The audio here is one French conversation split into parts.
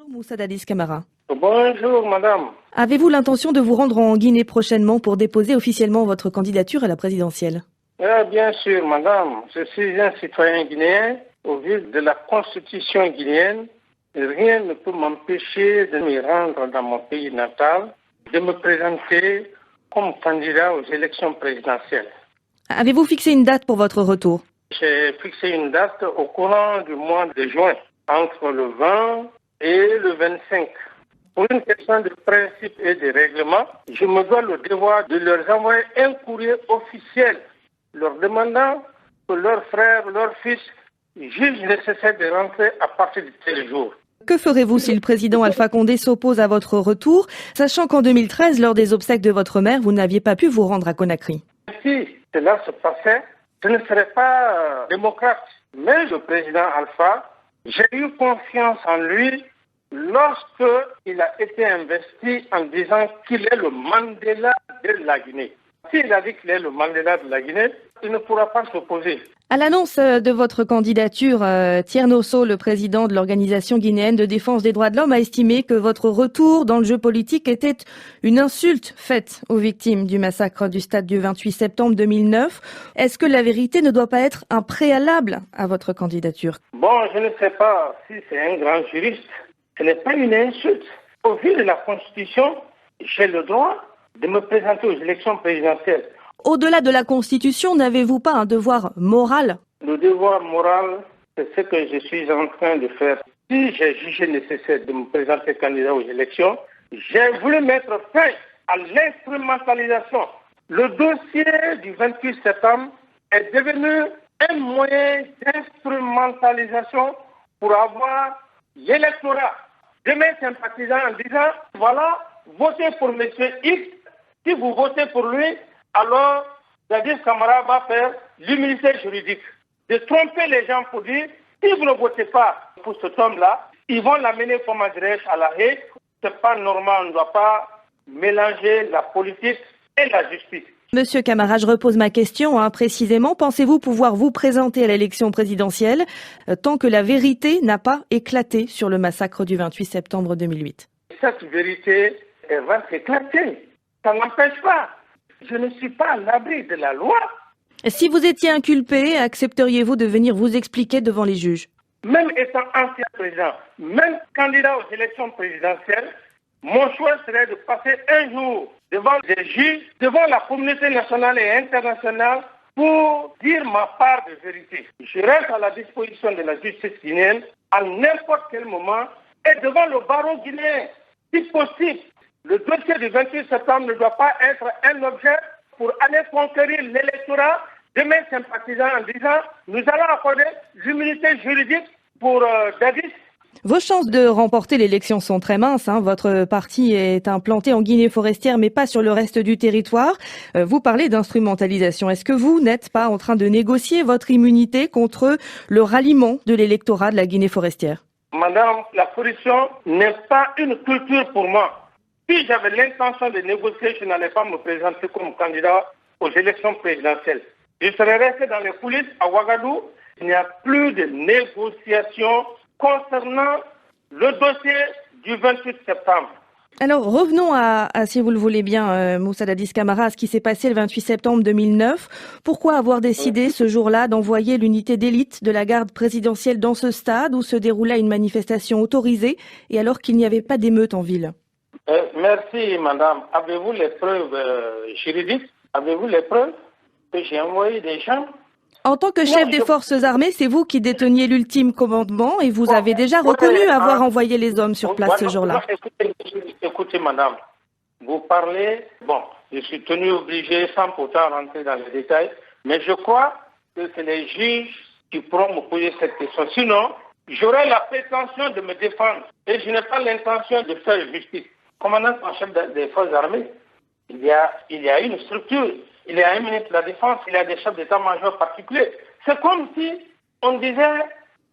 Moussa Dadis Camara. Bonjour madame. Avez-vous l'intention de vous rendre en Guinée prochainement pour déposer officiellement votre candidature à la présidentielle? Bien sûr madame, je suis un citoyen guinéen. Au vu de la constitution guinéenne, rien ne peut m'empêcher de me rendre dans mon pays natal, de me présenter comme candidat aux élections présidentielles. Avez-vous fixé une date pour votre retour? J'ai fixé une date au courant du mois de juin, entre le 20 et le 25. Pour une question de principe et de règlement, je me dois le devoir de leur envoyer un courrier officiel leur demandant que leur frère, leur fils juge nécessaire de rentrer à partir de tel jour. Que ferez-vous si le président Alpha Condé s'oppose à votre retour, sachant qu'en 2013, lors des obsèques de votre mère, vous n'aviez pas pu vous rendre à Conakry? Si cela se passait, je ne serais pas démocrate. Mais le président Alpha, j'ai eu confiance en lui lorsqu'il a été investi en disant qu'il est le Mandela de la Guinée. S'il a dit qu'il est le Mandela de la Guinée, il ne pourra pas s'opposer. À l'annonce de votre candidature, Thierno Sow, le président de l'Organisation guinéenne de défense des droits de l'homme, a estimé que votre retour dans le jeu politique était une insulte faite aux victimes du massacre du stade du 28 septembre 2009. Est-ce que la vérité ne doit pas être un préalable à votre candidature? Je ne sais pas si c'est un grand juriste. Ce n'est pas une insulte. Au vu de la Constitution, j'ai le droit de me présenter aux élections présidentielles. Au-delà de la Constitution, n'avez-vous pas un devoir moral? Le devoir moral, c'est ce que je suis en train de faire. Si j'ai jugé nécessaire de me présenter candidat aux élections, j'ai voulu mettre fin à l'instrumentalisation. Le dossier du 28 septembre est devenu un moyen d'instrumentalisation pour avoir l'électorat de mes sympathisants en disant voilà, votez pour M. X. Si vous votez pour lui, alors Dadis Camara va faire l'immunité juridique. De tromper les gens pour dire si vous ne votez pas pour cet homme-là, ils vont l'amener comme adresse à la Haye. C'est pas normal, on ne doit pas mélanger la politique et la justice. Monsieur Camara, je repose ma question précisément. Pensez-vous pouvoir vous présenter à l'élection présidentielle tant que la vérité n'a pas éclaté sur le massacre du 28 septembre 2008? Cette vérité, elle va s'éclater. Ça n'empêche pas. Je ne suis pas à l'abri de la loi. Si vous étiez inculpé, accepteriez-vous de venir vous expliquer devant les juges? Même étant ancien président, même candidat aux élections présidentielles, mon choix serait de passer un jour devant des juges, devant la communauté nationale et internationale pour dire ma part de vérité. Je reste à la disposition de la justice guinéenne à n'importe quel moment et devant le barreau guinéen, si possible. Le dossier du 28 septembre ne doit pas être un objet pour aller conquérir l'électorat de mes sympathisants en disant nous allons accorder l'immunité juridique pour Dadis. Vos chances de remporter l'élection sont très minces. Votre parti est implanté en Guinée forestière, mais pas sur le reste du territoire. Vous parlez d'instrumentalisation. Est-ce que vous n'êtes pas en train de négocier votre immunité contre le ralliement de l'électorat de la Guinée forestière? Madame, la corruption n'est pas une culture pour moi. Si j'avais l'intention de négocier, je n'allais pas me présenter comme candidat aux élections présidentielles. Je serais resté dans les coulisses à Ouagadougou. Il n'y a plus de négociations concernant le dossier du 28 septembre. Alors revenons à si vous le voulez bien, Moussa Dadis Camara, à ce qui s'est passé le 28 septembre 2009. Pourquoi avoir décidé ce jour-là d'envoyer l'unité d'élite de la garde présidentielle dans ce stade où se déroulait une manifestation autorisée et alors qu'il n'y avait pas d'émeute en ville? Merci madame. Avez-vous les preuves juridiques? Avez-vous les preuves que j'ai envoyé des gens? En tant que chef des forces armées, c'est vous qui déteniez l'ultime commandement et vous avez déjà reconnu avoir envoyé les hommes sur place ce jour-là. Écoutez madame, vous parlez, je suis tenu obligé sans pourtant rentrer dans les détails, mais je crois que c'est les juges qui pourront me poser cette question. Sinon, j'aurai la prétention de me défendre et je n'ai pas l'intention de faire justice. Commandant en chef des forces armées, il y a une structure, il y a un ministre de la Défense, il y a des chefs d'état-major particuliers. C'est comme si on disait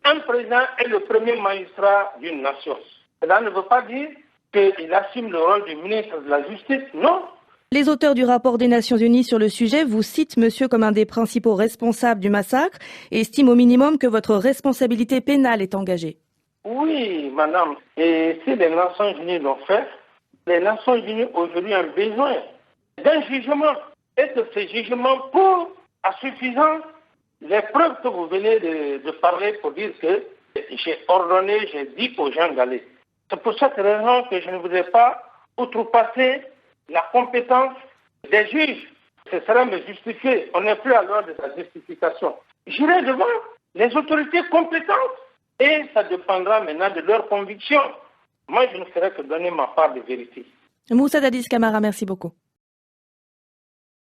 un président est le premier magistrat d'une nation. Cela ne veut pas dire qu'il assume le rôle du ministre de la Justice, non. Les auteurs du rapport des Nations Unies sur le sujet vous citent monsieur comme un des principaux responsables du massacre et estiment au minimum que votre responsabilité pénale est engagée. Oui, madame. Et si les Nations Unies l'ont fait, les Nations Unies aujourd'hui ont besoin d'un jugement. Et que ce jugement pour à suffisance les preuves que vous venez de parler pour dire que j'ai ordonné, j'ai dit aux gens d'aller. C'est pour cette raison que je ne voudrais pas outrepasser la compétence des juges. Ce serait me justifier. On n'est plus à l'heure de la justification. J'irai devant les autorités compétentes et ça dépendra maintenant de leurs convictions. Moi, je ne ferai que donner ma part de vérité. Moussa Dadis Camara, merci beaucoup.